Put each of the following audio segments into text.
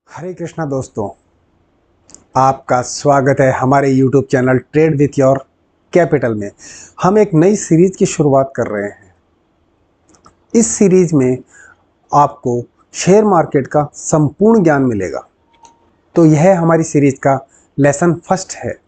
हरे कृष्णा दोस्तों, आपका स्वागत है हमारे YouTube channel trade with your capital में। हम एक नई सीरीज की शुरुआत कर रहे हैं। इस सीरीज में आपको शेयर मार्केट का संपूर्ण ज्ञान मिलेगा। तो यह हमारी सीरीज का लेसन फर्स्ट है।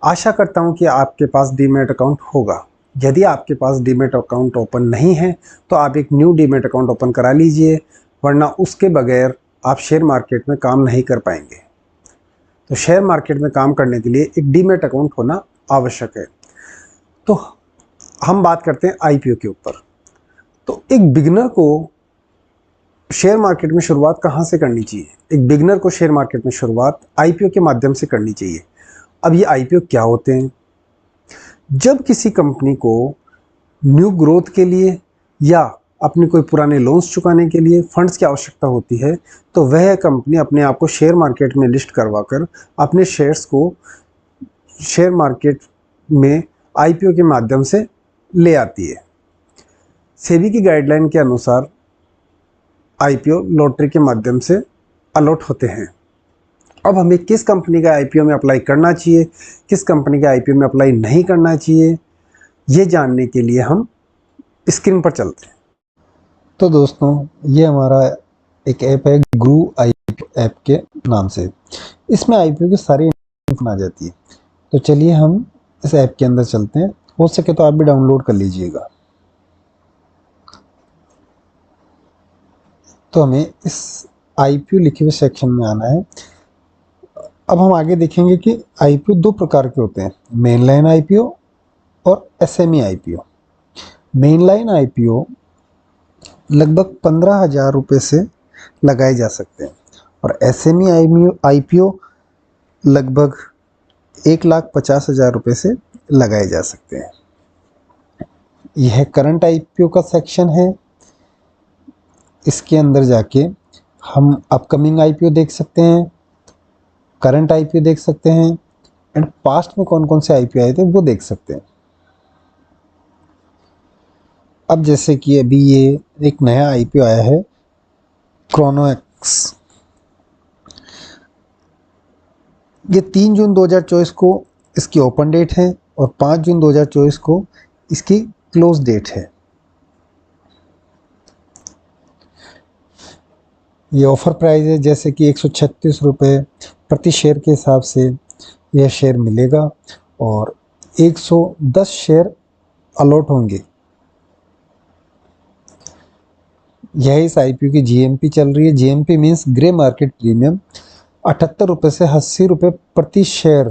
आशा करता हूं कि आपके पास डीमैट अकाउंट होगा। यदि आपके पास डीमैट अकाउंट ओपन नहीं है तो आप एक न्यू डीमैट अकाउंट ओपन करा लीजिए, वरना उसके बगैर आप शेयर मार्केट में काम नहीं कर पाएंगे। तो शेयर मार्केट में काम करने के लिए एक डीमैट अकाउंट होना आवश्यक है। तो हम बात करते हैं आईपीओ के ऊपर। तो एक बिगिनर को शेयर मार्केट में शुरुआत कहाँ से करनी चाहिए? एक बिगिनर को शेयर मार्केट में शुरुआत आईपीओ के माध्यम से करनी चाहिए। अब ये आईपीओ क्या होते हैं? जब किसी कंपनी को न्यू ग्रोथ के लिए या अपने कोई पुराने लोन्स चुकाने के लिए फंड्स की आवश्यकता होती है, तो वह कंपनी अपने आप को शेयर मार्केट में लिस्ट करवाकर अपने शेयर्स को शेयर मार्केट में आईपीओ के माध्यम से ले आती है। सेबी की गाइडलाइन के अनुसार आईपीओ लॉटरी के माध्यम से अलॉट होते हैं। अब हमें किस कंपनी का आईपीओ में अप्लाई करना चाहिए, किस कंपनी का आईपीओ में अप्लाई नहीं करना चाहिए, ये जानने के लिए हम स्क्रीन पर चलते हैं। तो दोस्तों, ये हमारा एक ऐप है ग्रू आईपीओ ऐप के नाम से। इसमें आईपीओ की सारी इन्फॉर्मेशन आ जाती है। तो चलिए हम इस ऐप के अंदर चलते हैं। हो सके तो आप भी डाउनलोड कर लीजिएगा। तो हमें इस आईपीओ लिखे हुए सेक्शन में आना है। अब हम आगे देखेंगे कि आईपीओ दो प्रकार के होते हैं, मेन लाइन आईपीओ और SME IPO. Main line IPO लगभग 15,000 रुपये से लगाए जा सकते हैं और एसएमई आईपीओ लगभग 1,50,000 रुपये से लगाए जा सकते हैं। यह करंट आईपीओ का सेक्शन है। इसके अंदर जाके हम अपकमिंग आईपीओ देख सकते हैं, करंट आईपीओ देख सकते हैं एंड पास्ट में कौन कौन से आईपीओ आए थे वो देख सकते हैं। अब जैसे कि अभी ये एक नया आईपीओ आया है, क्रोनोएक्स। ये 3 जून 2024 को इसकी ओपन डेट है और 5 जून 2024 को इसकी क्लोज डेट है। ये ऑफर प्राइस है, जैसे कि 136 रुपये प्रति शेयर के हिसाब से यह शेयर मिलेगा और 110 शेयर अलॉट होंगे। यह इस आईपीओ की जीएमपी चल रही है। GMP means grey market premium. 78 रुपये से 80 रुपये प्रति शेयर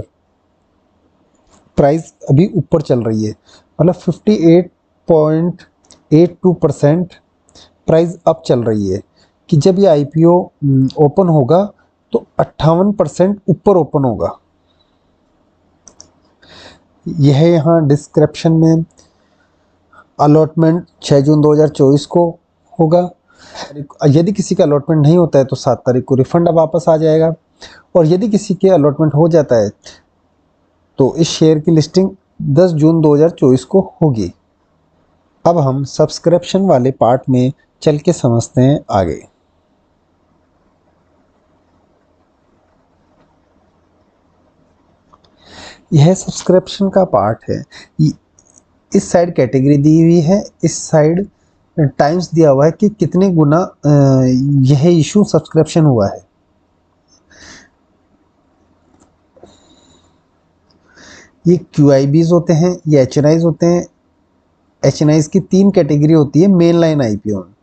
प्राइस अभी ऊपर चल रही है, मतलब 58.82% प्राइस अप चल रही है कि जब ये आईपीओ ओपन होगा तो 58% ऊपर ओपन होगा। यह यहाँ डिस्क्रिप्शन में अलॉटमेंट 6 जून 2024 को होगा। यदि किसी का अलॉटमेंट नहीं होता है तो 7 तारीख को रिफंड वापस आ जाएगा और यदि किसी के अलॉटमेंट हो जाता है तो इस शेयर की लिस्टिंग 10 जून 2024 को होगी। अब हम सब्सक्रिप्शन वाले पार्ट में चल के समझते हैं आगे। यह सब्सक्रिप्शन का पार्ट है। इस साइड कैटेगरी दी हुई है, इस साइड टाइम्स दिया हुआ है कि कितने गुना यह इशू सब्सक्रिप्शन हुआ है। ये क्यूआईबीज होते हैं, ये एचएनआईज होते हैं। एचएनआईज की 3 कैटेगरी होती है मेन लाइन आईपीओ में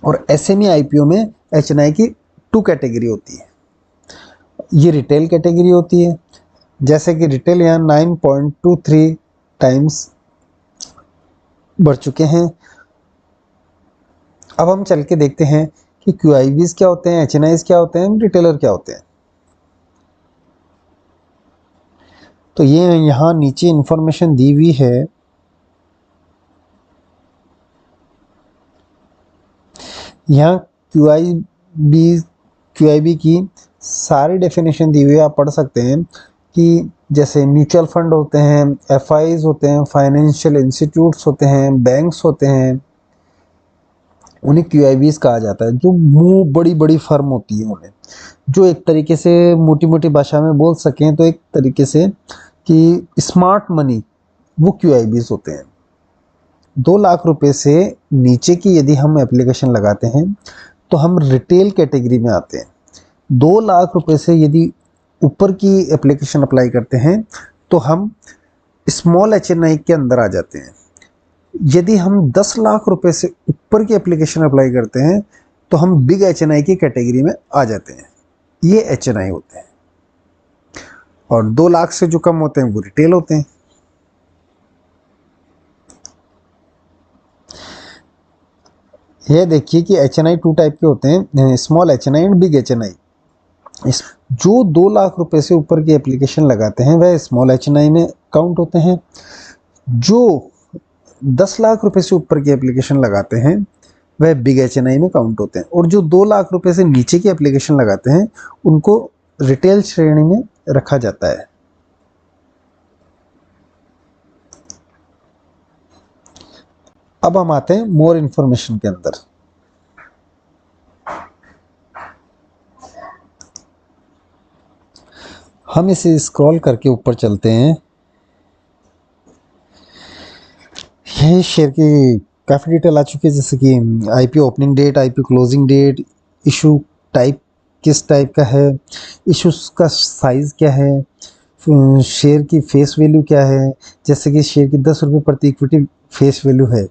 और एसएमई आईपीओ में एचएनआई की 2 कैटेगरी होती है। ये रिटेल कैटेगरी होती है, जैसे कि रिटेल यहाँ 9.23 टाइम्स बढ़ चुके हैं। अब हम चल के देखते हैं कि क्यूआईबीज क्या होते हैं, एचएनआईज क्या होते हैं, रिटेलर क्या होते हैं। तो ये यहाँ नीचे इंफॉर्मेशन दी हुई है। यहाँ क्यूआईबी की सारी डेफिनेशन दी हुई है, आप पढ़ सकते हैं कि जैसे म्यूचुअल फंड होते हैं, एफआईज होते हैं, फाइनेंशियल इंस्टीट्यूट्स होते हैं, बैंक्स होते हैं, उन्हें QIBs कहा जाता है, जो मुंह बड़ी बड़ी फर्म होती है उन्हें, जो एक तरीके से मोटी मोटी भाषा में बोल सकें तो एक तरीके से कि स्मार्ट मनी, वो QIBs होते हैं। 2 लाख रुपए से नीचे की यदि हम एप्लीकेशन लगाते हैं तो हम रिटेल कैटेगरी में आते हैं। 2 लाख रुपए से यदि ऊपर की एप्लीकेशन अप्लाई करते हैं तो हम स्मॉल HNI के अंदर आ जाते हैं। यदि हम 10 लाख रुपए से ऊपर की एप्लीकेशन अप्लाई करते हैं तो हम बिग HNI की कैटेगरी में आ जाते हैं। ये HNI होते हैं। और 2 लाख से जो कम होते हैं वो रिटेल होते हैं। ये देखिए कि HNI 2 टाइप के होते हैं, small HNI and big HNI। जो 2 लाख रुपए से ऊपर की एप्लीकेशन लगाते हैं वह स्मॉल HNI में काउंट होते हैं। जो 10 लाख रुपए से ऊपर की एप्लीकेशन लगाते हैं वह बिग HNI में काउंट होते हैं। और जो 2 लाख रुपए से नीचे की एप्लीकेशन लगाते हैं उनको रिटेल श्रेणी में रखा जाता है। अब हम आते हैं मोर इन्फॉर्मेशन के अंदर। हम इसे स्क्रॉल करके ऊपर चलते हैं। यह शेयर की काफ़ी डिटेल आ चुकी है, जैसे कि IPO opening date, IPO closing date, issue type किस टाइप का है, इशूज़ का साइज़ क्या है, शेयर की फेस वैल्यू क्या है, जैसे कि शेयर की 10 रुपये प्रति इक्विटी फेस वैल्यू है।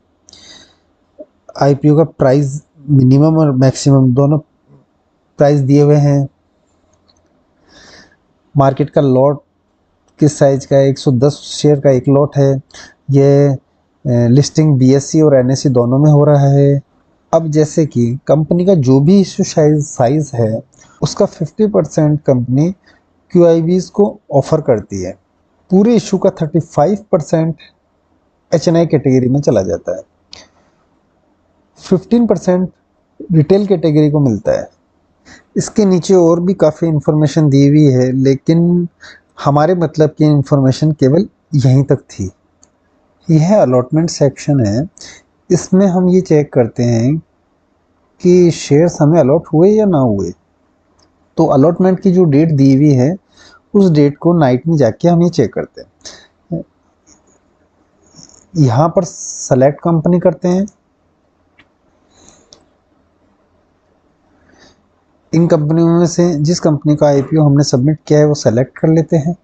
IPO का प्राइस मिनिमम और मैक्सिमम दोनों प्राइस दिए हुए हैं। मार्केट का लॉट किस साइज का है, 110 शेयर का एक लॉट है। ये लिस्टिंग BSE और NSE दोनों में हो रहा है। अब जैसे कि कंपनी का जो भी इशू साइज है उसका 50% कंपनी QIBs को ऑफर करती है। पूरे इशू का 35% HNI कैटेगरी में चला जाता है। 15% रिटेल कैटेगरी को मिलता है। इसके नीचे और भी काफ़ी इंफॉर्मेशन दी हुई है, लेकिन हमारे मतलब की इंफॉर्मेशन केवल यहीं तक थी। यह अलॉटमेंट सेक्शन है। इसमें हम ये चेक करते हैं कि शेयर्स हमें अलॉट हुए या ना हुए। तो अलॉटमेंट की जो डेट दी हुई है उस डेट को नाइट में जाके हम ये चेक करते हैं। यहाँ पर सेलेक्ट कंपनी करते हैं। इन कंपनियों में से जिस कंपनी का IPO हमने सबमिट किया है वो सेलेक्ट कर लेते हैं।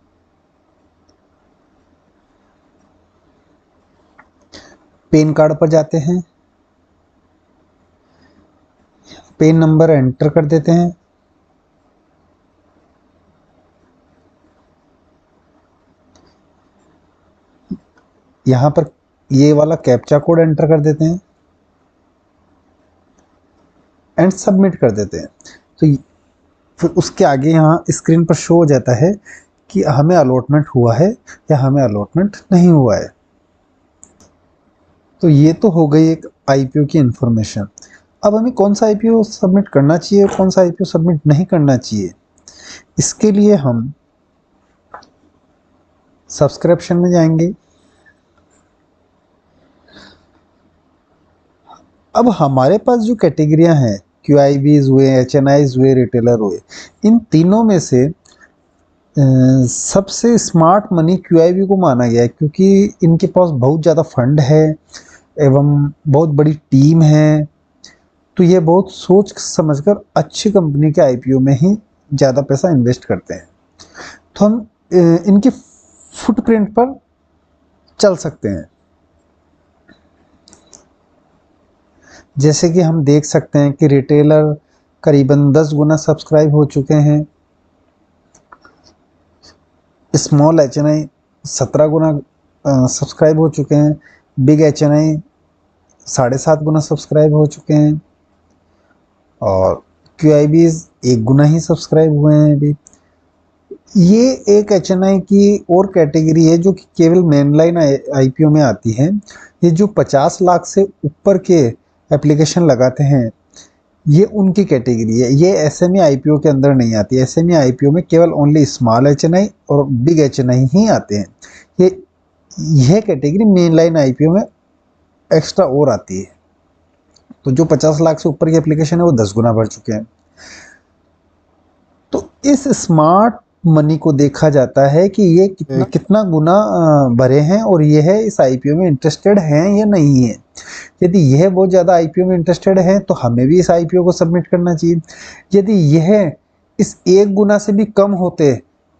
पैन कार्ड पर जाते हैं, पैन नंबर एंटर कर देते हैं। यहाँ पर ये वाला कैप्चा कोड एंटर कर देते हैं एंड सबमिट कर देते हैं। तो फिर उसके आगे यहाँ स्क्रीन पर शो हो जाता है कि हमें अलॉटमेंट हुआ है या हमें अलॉटमेंट नहीं हुआ है। तो ये तो हो गई एक IPO की इन्फॉर्मेशन। अब हमें कौन सा IPO सबमिट करना चाहिए और कौन सा IPO सबमिट नहीं करना चाहिए, इसके लिए हम सब्सक्रिप्शन में जाएंगे। अब हमारे पास जो कैटेगरियां हैं, QIBs हुए, HNIs हुए, रिटेलर हुए, इन तीनों में से सबसे स्मार्ट मनी QIB को माना गया है, क्योंकि इनके पास बहुत ज़्यादा फंड है एवं बहुत बड़ी टीम है। तो ये बहुत सोच समझकर अच्छी कंपनी के IPO में ही ज़्यादा पैसा इन्वेस्ट करते हैं। तो हम इनकी फुटप्रिंट पर चल सकते हैं। जैसे कि हम देख सकते हैं कि रिटेलर करीबन 10 गुना सब्सक्राइब हो चुके हैं, स्मॉल HNI 17 गुना सब्सक्राइब हो चुके हैं, बिग HNI 7.5 गुना सब्सक्राइब हो चुके हैं और QIBs 1 गुना ही सब्सक्राइब हुए हैं अभी। ये एक HNI की और कैटेगरी है जो कि केवल मेनलाइन IPO में आती है। ये जो 50 लाख से ऊपर के एप्लीकेशन लगाते हैं ये उनकी कैटेगरी है। ये SME IPO के अंदर नहीं आती है। SME IPO में केवल ओनली स्मॉल HNI और बिग HNI ही आते हैं। यह कैटेगरी मेन लाइन IPO में एक्स्ट्रा और आती है। तो जो 50 लाख से ऊपर की एप्लीकेशन है वो 10 गुना बढ़ चुके हैं। तो इस स्मार्ट मनी को देखा जाता है कि ये कितना गुना बढ़े हैं और ये है इस आईपीओ में इंटरेस्टेड हैं या नहीं है। यदि यह बहुत ज़्यादा आईपीओ में इंटरेस्टेड है तो हमें भी इस आईपीओ को सबमिट करना चाहिए। यदि यह इस 1 गुना से भी कम होते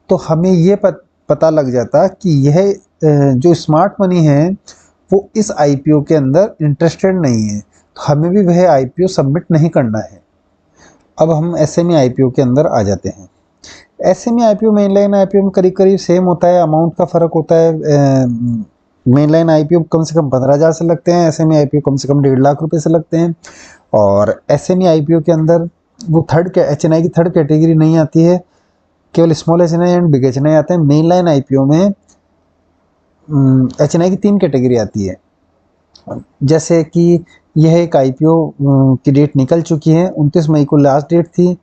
तो हमें ये पता लग जाता कि यह जो स्मार्ट मनी है वो इस आईपीओ के अंदर इंटरेस्टेड नहीं है, तो हमें भी वह आईपीओ सबमिट नहीं करना है। अब हम एसएमई आईपीओ के अंदर आ जाते हैं। एसएमई आईपीओ मेनलाइन आईपीओ में करीब करीब सेम होता है, अमाउंट का फ़र्क होता है। मेनलाइन आईपीओ कम से कम 15,000 से लगते हैं, एसएमई आईपीओ कम से कम 1.5 लाख रुपए से लगते हैं। और एसएमई आईपीओ के अंदर वो एचएनआई की थर्ड कैटेगरी नहीं आती है, केवल small HNI and big HNI आते हैं। मेनलाइन आईपीओ में एचएनआई की 3 कैटेगरी आती है। जैसे कि यह एक आईपीओ की डेट निकल चुकी है, 29 मई को लास्ट डेट थी।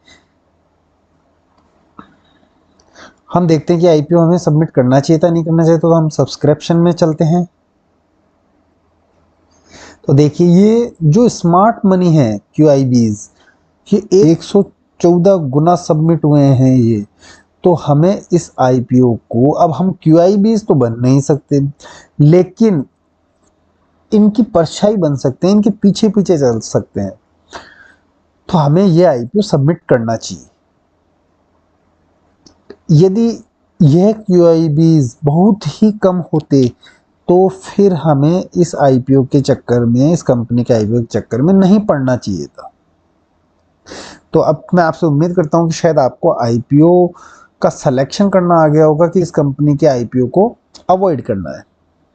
हम देखते हैं कि आईपीओ हमें सबमिट करना चाहिए था नहीं करना चाहिए, तो हम सब्सक्रिप्शन में चलते हैं। तो देखिए ये जो स्मार्ट मनी है क्यूआईबीज, ये 114 गुना सबमिट हुए हैं ये। तो हमें इस आईपीओ को, अब हम क्यूआईबीज तो बन नहीं सकते लेकिन इनकी परछाई बन सकते हैं, इनके पीछे पीछे चल सकते हैं। तो हमें ये आईपीओ सबमिट करना चाहिए। यदि यह क्यूआईबीज बहुत ही कम होते तो फिर हमें इस आईपीओ के चक्कर में, इस कंपनी के आईपीओ के चक्कर में नहीं पड़ना चाहिए था। तो अब मैं आपसे उम्मीद करता हूं कि शायद आपको आईपीओ का सिलेक्शन करना आ गया होगा कि इस कंपनी के आईपीओ को अवॉइड करना है।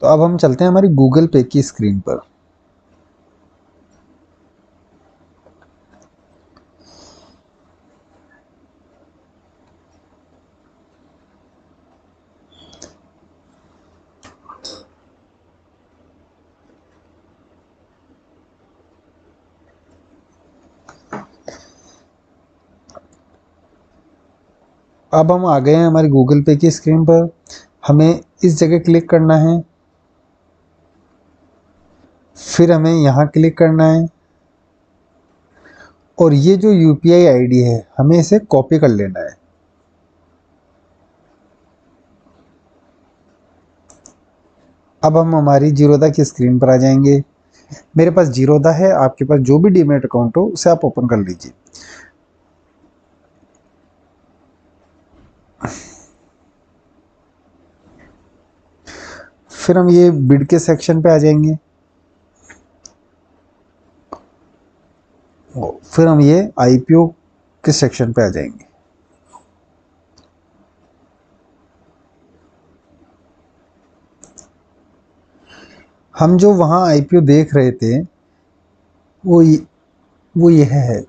तो अब हम चलते हैं हमारी गूगल पे की स्क्रीन पर। अब हम आ गए हैं हमारी गूगल पे की स्क्रीन पर। हमें इस जगह क्लिक करना है, फिर हमें यहाँ क्लिक करना है और ये जो यूपीआई आईडी है हमें इसे कॉपी कर लेना है। अब हम हमारी जीरोधा की स्क्रीन पर आ जाएंगे। मेरे पास जीरोधा है, आपके पास जो भी डीमैट अकाउंट हो उसे आप ओपन कर लीजिए। फिर हम ये बिड के सेक्शन पे आ जाएंगे। फिर हम ये आईपीओ के सेक्शन पे आ जाएंगे। हम जो वहाँ आईपीओ देख रहे थे वो यह है,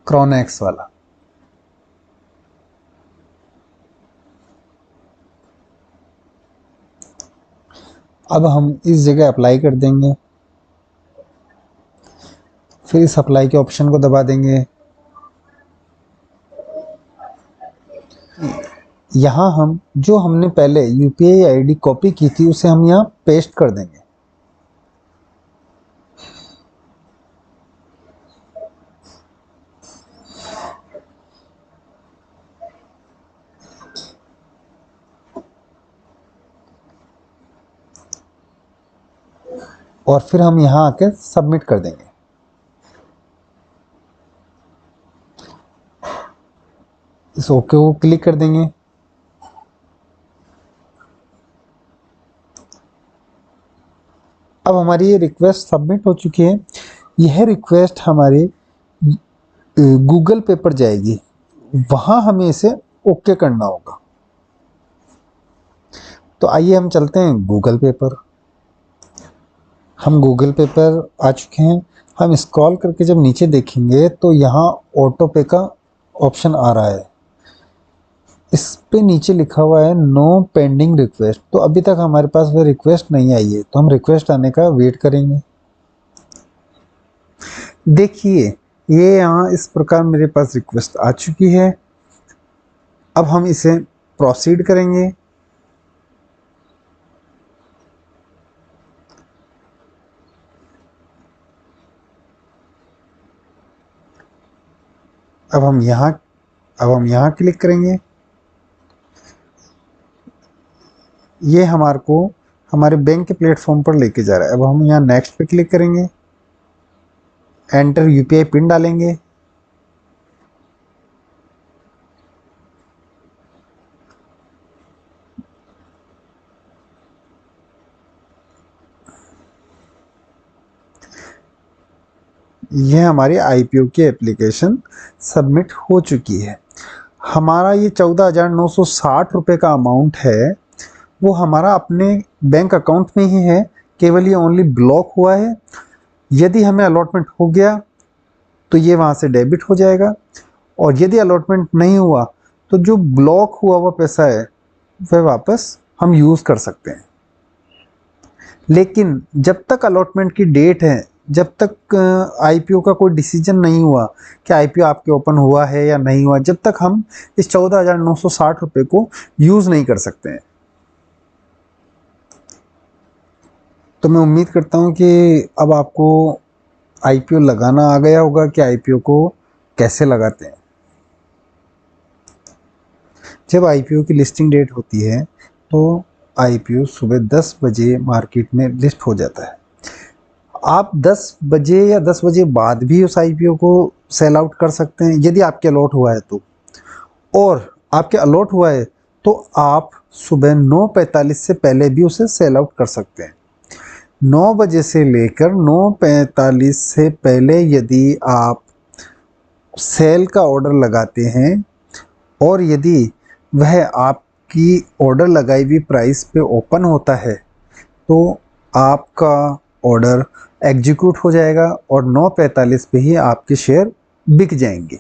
क्रॉनैक्स वाला। अब हम इस जगह अप्लाई कर देंगे, फिर इस अप्लाई के ऑप्शन को दबा देंगे। यहाँ हम जो हमने पहले यूपीआई आईडी कॉपी की थी उसे हम यहाँ पेस्ट कर देंगे। और फिर हम यहाँ आके सबमिट कर देंगे। इस ओके को क्लिक कर देंगे। अब हमारी ये रिक्वेस्ट सबमिट हो चुकी है। यह रिक्वेस्ट हमारे गूगल पे पर जाएगी, वहाँ हमें इसे ओके करना होगा। तो आइए हम चलते हैं गूगल पे पर। हम गूगल पे पर आ चुके हैं। हम स्क्रॉल करके जब नीचे देखेंगे तो यहाँ ऑटो पे का ऑप्शन आ रहा है। इस पे नीचे लिखा हुआ है नो पेंडिंग रिक्वेस्ट। तो अभी तक हमारे पास वो रिक्वेस्ट नहीं आई है, तो हम रिक्वेस्ट आने का वेट करेंगे। देखिए ये यहाँ इस प्रकार मेरे पास रिक्वेस्ट आ चुकी है। अब हम इसे प्रोसीड करेंगे। अब हम यहाँ क्लिक करेंगे। ये हमारे को हमारे बैंक के प्लेटफॉर्म पर लेके जा रहा है। अब हम यहाँ नेक्स्ट पे क्लिक करेंगे, एंटर यूपीआई पिन डालेंगे। ये हमारी आईपीओ की एप्लीकेशन सबमिट हो चुकी है। हमारा ये 14,960 रुपये का अमाउंट है, वो हमारा अपने बैंक अकाउंट में ही है, केवल ये ओनली ब्लॉक हुआ है। यदि हमें अलॉटमेंट हो गया तो ये वहाँ से डेबिट हो जाएगा, और यदि अलॉटमेंट नहीं हुआ तो जो ब्लॉक हुआ हुआ पैसा है वह वापस हम यूज़ कर सकते हैं। लेकिन जब तक अलॉटमेंट की डेट है, जब तक आईपीओ का कोई डिसीजन नहीं हुआ कि आईपीओ आपके ओपन हुआ है या नहीं हुआ, जब तक हम इस 14,960 रुपये को यूज़ नहीं कर सकते हैं। तो मैं उम्मीद करता हूँ कि अब आपको आईपीओ लगाना आ गया होगा कि आईपीओ को कैसे लगाते हैं। जब आईपीओ की लिस्टिंग डेट होती है तो आईपीओ सुबह 10 बजे मार्केट में लिस्ट हो जाता है। आप 10 बजे या 10 बजे बाद भी उस आईपीओ को सेल आउट कर सकते हैं यदि आपके अलॉट हुआ है तो, और आपके अलॉट हुआ है तो आप सुबह 9:45 से पहले भी उसे सेल आउट कर सकते हैं। 9 बजे से लेकर 9:45 से पहले यदि आप सेल का ऑर्डर लगाते हैं और यदि वह आपकी ऑर्डर लगाई हुई प्राइस पे ओपन होता है तो आपका ऑर्डर एग्जीक्यूट हो जाएगा और 9:45 पे ही आपके शेयर बिक जाएंगे।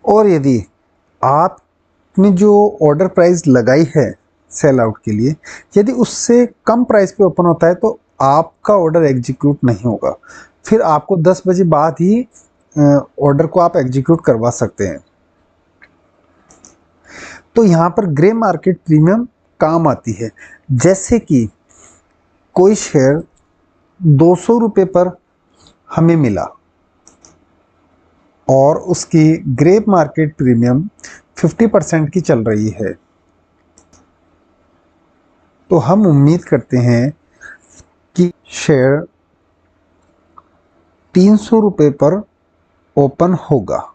और यदि आपने जो ऑर्डर प्राइस लगाई है सेल आउट के लिए, यदि उससे कम प्राइस पे ओपन होता है तो आपका ऑर्डर एग्जीक्यूट नहीं होगा, फिर आपको 10 बजे बाद ही ऑर्डर को आप एग्जीक्यूट करवा सकते हैं। तो यहाँ पर ग्रे मार्केट प्रीमियम काम आती है। जैसे कि कोई शेयर 200 रुपये पर हमें मिला और उसकी ग्रे मार्केट प्रीमियम 50% की चल रही है, तो हम उम्मीद करते हैं कि शेयर 300 रुपये पर ओपन होगा।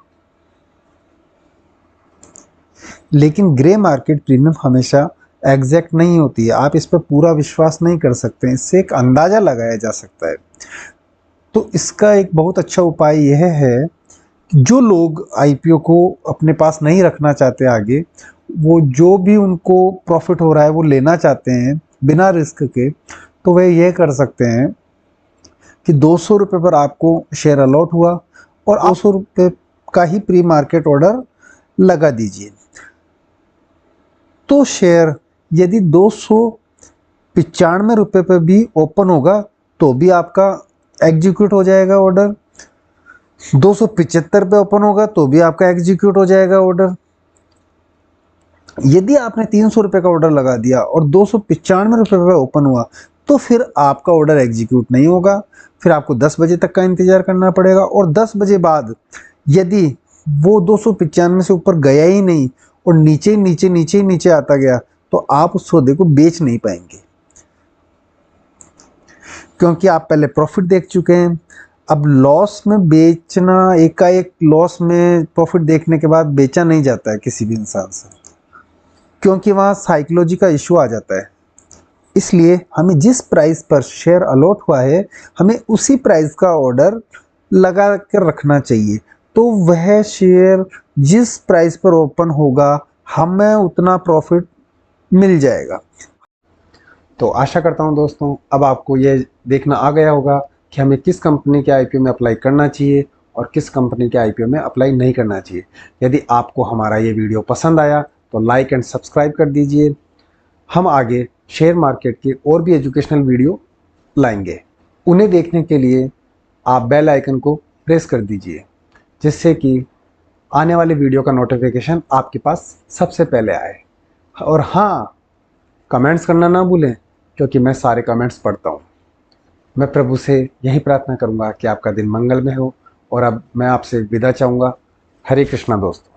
लेकिन ग्रे मार्केट प्रीमियम हमेशा एग्जैक्ट नहीं होती है, आप इस पर पूरा विश्वास नहीं कर सकते, इससे एक अंदाज़ा लगाया जा सकता है। तो इसका एक बहुत अच्छा उपाय यह है कि जो लोग आईपीओ को अपने पास नहीं रखना चाहते आगे, वो जो भी उनको प्रॉफिट हो रहा है वो लेना चाहते हैं बिना रिस्क के, तो वह यह कर सकते हैं कि 200 रुपये पर आपको शेयर अलॉट हुआ और 200 रुपये का ही प्री मार्केट ऑर्डर लगा दीजिए। तो शेयर यदि 295 रुपये पर भी ओपन होगा तो भी आपका एग्जीक्यूट हो जाएगा ऑर्डर, 275 पे ओपन होगा तो भी आपका एग्जीक्यूट हो जाएगा ऑर्डर। यदि आपने 300 रुपये का ऑर्डर लगा दिया और 295 रुपये पे ओपन हुआ तो फिर आपका ऑर्डर एग्जीक्यूट नहीं होगा, फिर आपको 10 बजे तक का इंतज़ार करना पड़ेगा। और 10 बजे बाद यदि वो 295 से ऊपर गया ही नहीं और नीचे आता गया तो आप उस सौदे को बेच नहीं पाएंगे, क्योंकि आप पहले प्रॉफिट देख चुके हैं। अब लॉस में बेचना, एकाएक लॉस में प्रॉफिट देखने के बाद बेचा नहीं जाता है किसी भी इंसान से, क्योंकि वहाँ साइकोलॉजी का इशू आ जाता है। इसलिए हमें जिस प्राइस पर शेयर अलॉट हुआ है हमें उसी प्राइस का ऑर्डर लगा कर रखना चाहिए, तो वह शेयर जिस प्राइस पर ओपन होगा हमें उतना प्रॉफिट मिल जाएगा। तो आशा करता हूं दोस्तों अब आपको ये देखना आ गया होगा कि हमें किस कंपनी के आईपीओ में अप्लाई करना चाहिए और किस कंपनी के आईपीओ में अप्लाई नहीं करना चाहिए। यदि आपको हमारा ये वीडियो पसंद आया तो लाइक एंड सब्सक्राइब कर दीजिए। हम आगे शेयर मार्केट के और भी एजुकेशनल वीडियो लाएंगे, उन्हें देखने के लिए आप बेल आइकन को प्रेस कर दीजिए, जिससे कि आने वाले वीडियो का नोटिफिकेशन आपके पास सबसे पहले आए। और हाँ, कमेंट्स करना ना भूलें, क्योंकि मैं सारे कमेंट्स पढ़ता हूँ। मैं प्रभु से यही प्रार्थना करूँगा कि आपका दिन मंगलमय हो और अब मैं आपसे विदा चाहूँगा। हरे कृष्णा दोस्तों।